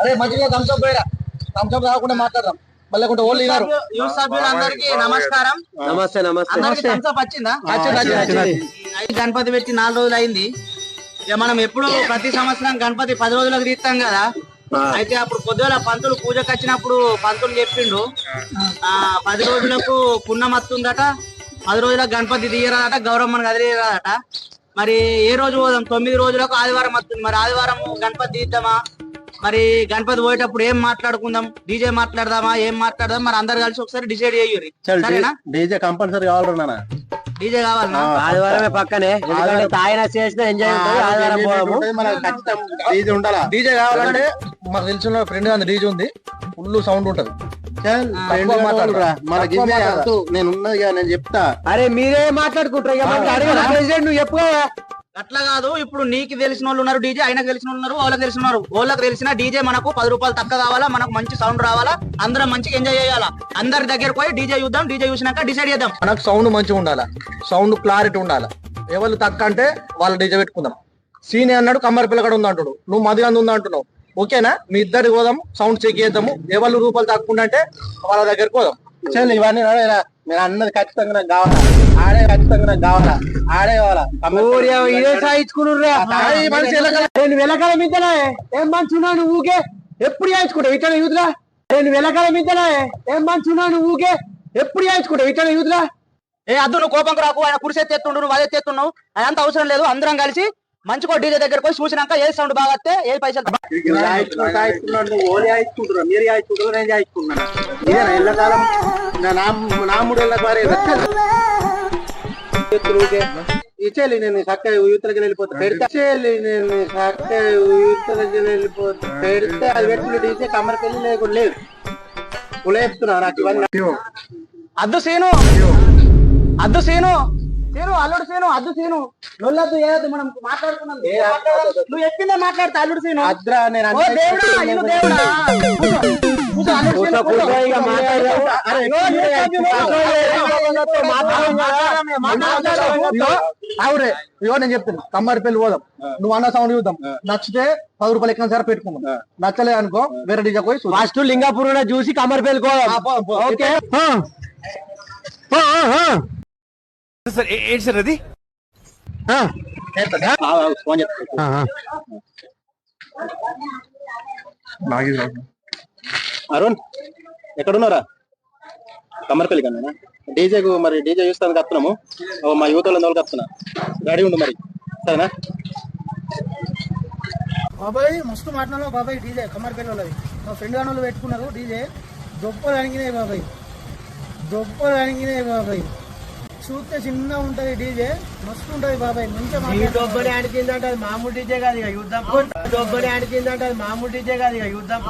అరే మంచిగా థమ్స్అప్ పోయిరా, థమ్స్అప్ తాగకుండా మాట్లాడదాం. మళ్ళీ ఓన్లీ యూత్ సభ్యులందరికీ నమస్కారం. నమస్తే నమస్తే. అందరికి థమ్స్అప్ వచ్చిందా? గణపతి పెట్టి 4 రోజులు అయింది. ఇక మనం ఎప్పుడు ప్రతి సంవత్సరం గణపతి 10 రోజులకు తీస్తాం కదా. అయితే అప్పుడు పొద్దున పంతులు పూజకు వచ్చినప్పుడు పంతులు చెప్పిండు 10 రోజులకు పుణ్యం వస్తుందట, 10 రోజులకు గణపతి తీయరాదట, గౌరమ్మను కదిలేరాదట. మరి ఏ రోజు పోదాం? 9 రోజులకు ఆదివారం వస్తుంది. మరి ఆదివారం గణపతి తీద్దామా? మరి గణపతి పోయేటప్పుడు ఏం మాట్లాడుకుందాం? డీజే మాట్లాడదామా? ఏం మాట్లాడదాం? మరి అందరు కలిసి ఒకసారి డిసైడ్ అయ్యి. సరేనా? డీజే కంపల్సరీ కావాలన్నా. డీజే కావాలన్నా? ఆదివారమే పక్కనే, ఎందుకంటే తాగిన చేసిన ఎంజాయ్ ఉంటుంది. ఆదివారం డీజే ఉండాలా? డీజే కావాలంటే మాకు తెలిసిన ఫ్రెండ్ అంత డీజే ఉంది, ఫుల్ సౌండ్ ఉంటది. నేను ఉన్నదిగా, నేను చెప్తా. అరే మీరే మాట్లాడుకుంటారు, నువ్వు చెప్పు. అట్లా కాదు, ఇప్పుడు నీకు తెలిసిన వాళ్ళు ఉన్నారు డీజే, ఆయనకు తెలిసిన వాళ్ళు ఉన్నారు, వాళ్ళకి తెలిసిన ఉన్నారు. వాళ్ళకి తెలిసిన డీజే మనకు 10 రూపాయలు తక్కువ కావాలా, మనకు మంచి సౌండ్ రావాలా, అందరం మంచిగా ఎంజాయ్ చేయాలా. అందరి దగ్గర పోయి డీజే చూద్దాం, డీజే చూసినాక డిసైడ్ చేద్దాం. మనకు సౌండ్ మంచిగా ఉండాలా, సౌండ్ క్లారిటీ ఉండాలా. ఎవరు తక్కువ అంటే వాళ్ళ డీజే పెట్టుకుందాం. సీనే అన్నాడు, కమ్మరి పిల్లగడ ఉంది అంటాడు, నువ్వు మది అందు ఉంది అంటున్నావు. ఓకేనా? మీ ఇద్దరికి పోదాము, సౌండ్ చెక్ చేద్దాము. ఎవరు రూపాయలు తక్కువ అంటే వాళ్ళ దగ్గరికి పోదాం. చల్ ఇవన్నీ మీరు అన్నది ఖచ్చితంగా నాకు కావాలా, ఆడే ఖచ్చితంగా నాకు కావాలా, ఆడే కావాలా. నేను వెలకాలం ఇద్దలే ఏం మంచి ఉన్నాను ఊకే ఎప్పుడు చేయించుకుంటావు ఇట్లా యూత్లా. నేను వెలకాలం ఇద్దలే ఏం మంచి ఉన్నాను ఊకే ఎప్పుడు చేయించుకుంటావు ఇట్లా యూత్లా. అద్దు నువ్వు కోపంకు రాకు, ఆయన కురిసెత్తి ఎత్తుండు, నువ్వు అదే ఎత్తున్నావు. అదంతా అవసరం లేదు. అందరం కలిసి మంచిగా డీజే దగ్గర పోయి చూసినాక ఏ సౌండ్ బాగా వస్తే ఏ పైసలు మీరు ఎల్లకాలం నా 3 ఏళ్ళ వారే ఇచ్చేయాలి. నేను చక్క యూత్లకి వెళ్ళిపోతా పెడితే, నేను చక్క యూత్లకి వెళ్ళిపోతా పెడితే అది పెట్టుకుని డీజే కమ్మరికెళ్ళి లేకుండా లేదు. ఉలా చెప్తున్నా నాకు ఇవన్నీ. అద్దు సీను, అద్దు సీను, సీను అల్లుడు సీను, అద్దు సీను, నొల్లద్దు ఏదద్దు, మనం మాట్లాడుకున్నాం. నువ్వు చెప్పిందే మాట్లాడతా అల్లుడు సీను. అద్రా నేను ఆవిడే ఇగో నేను చెప్తున్నా, కమ్మరి పెళ్లి పోదాం, నువ్వు అన్న సౌండ్ చూద్దాం. నచ్చితే 10 రూపాయలు ఎక్కడ సరే పెట్టుకుందాం, నచ్చలేదు అనుకో వేరే డీజే పోయి ఫస్ట్ లింగాపూర్ చూసి కమ్మరి పెళ్లి పోదాం. ఓకే సార్ ఏంటి సార్ అది? అరుణ్ ఎక్కడున్నారా? కమ్మరిపల్లి కన్నా డీజేకు మరి డీజే చూస్తానికి వస్తున్నాము. మా యువత వాళ్ళకి వస్తున్నా, రెడీ ఉండు మరి, సరేనా? బాబాయ్ మస్తు మాట్లాడు బాబాయ్. డీజే కమ్మరిపల్లి వాళ్ళది మా ఫ్రెండ్ గాని వాళ్ళు పెట్టుకున్నారు డీజే. దొప్పలు అణిగినాయి బాబాయ్, దొప్పలు అణిగినాయి బాబాయ్. చూస్తే చిన్న ఉంటది డీజే, మస్తు ఉంటది బాబాయ్. మంచిగా డొబ్బని ఆడికిందంటే అది మామూలు డీజే కాదు ఇక యుద్ధం. డొబ్బని ఆడికిందంటే అది మామూలు డీజే కాదు ఇక యుద్ధం.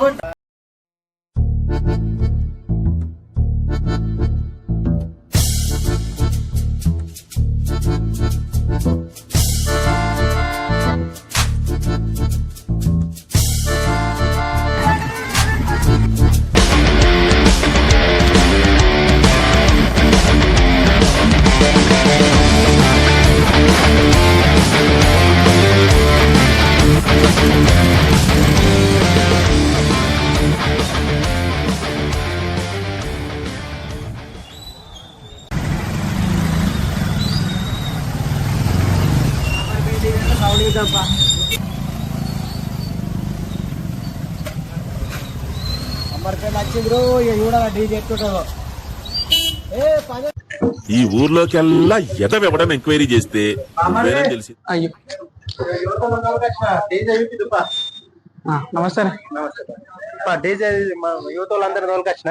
ఈ ఊర్లోకెల్లా ఎదవెవడని ఎంక్వైరీ చేస్తే తెలిసి. నమస్తే. డీజే యువత వాళ్ళందరూ తోలుకొచ్చిన.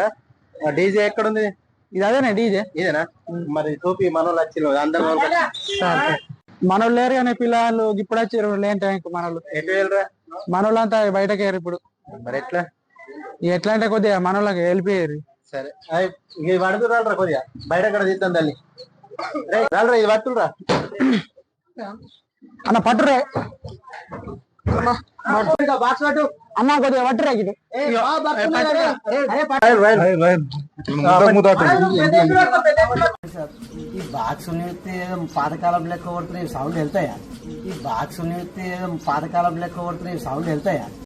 డీజే ఎక్కడుంది? ఇది అదేనా డీజే? ఇదేనా? మరి టోపీ మనోళ్ళు వచ్చిన అందరు మనోళ్ళు లేరు కానీ పిల్లలు ఇప్పుడు వచ్చారు. లేని టైంకి మనోళ్ళు ఎటు వెళ్ళరా? మనోళ్ళు అంతా బయటకి ఇప్పుడు. మరి ఎట్లా ఎట్లా అంటే కొద్దిగా మనోళ్ళకి వెళ్ళిపోయారు. సరే ఇవి పడుతురా కొద్దిగా, బయట ఎక్కడ తీద్దాం తల్లి. రాలరా ఇది పట్టురా అన్న, పట్టురే బాక్స్ పట్టు అన్న, కొద్దిగా పట్టురా. ఇది ఈ బాక్స్ పాతకాలం లెక్క కొడుతున్నాయి సౌండ్ వెళ్తాయా? ఈ బాక్స్ పాతకాలం లెక్క కొడుతున్నాయి సౌండ్ వెళ్తాయా?